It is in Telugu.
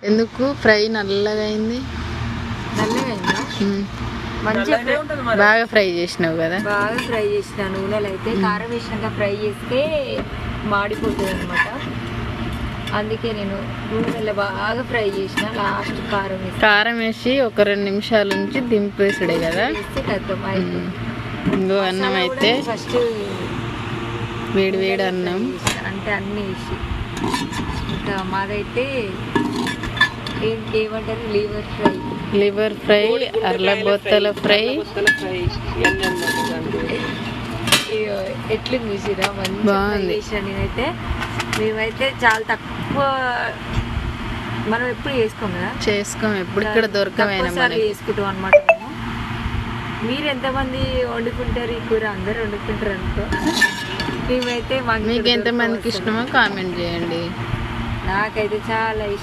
ఎందుకు ఫ్రై నల్లగా అయింది? మంచిగా బాగా ఫ్రై చేసినావు కదా? బాగా ఫ్రై చేసిన నూనెలు అయితే కారం వేసినాక ఫ్రై చేస్తే మాడిపోతుంది అనమాట. అందుకే నేను నూనెలో బాగా ఫ్రై చేసిన. లాస్ట్ కారం వేసి ఒక 2 నిమిషాల నుంచి దింపేసుడే కదా? ఇంకో అన్నం అయితే ఫస్ట్ వేడి వేడి అన్నం అంటే అన్నీ వేసి ఇంకా మాదైతే ఏమంటారు లివర్ ఫ్రై అర్లబొత్తల ఫ్రై ఎట్లు చూసిరా బాగుంది. నేనైతే మేమైతే చాలా తక్కువ, మనం ఎప్పుడు చేసుకోం ఎప్పుడు ఇక్కడ దొరకమైనా చేసుకుంటాం అనమాట. మీరు ఎంతమంది వండుకుంటారు ఈ కూర? అందరు వండుకుంటారు అనుకో. మేమైతే మీకు ఎంతమందికి ఇష్టమో కామెంట్ చేయండి. నాకైతే చాలా ఇష్టం.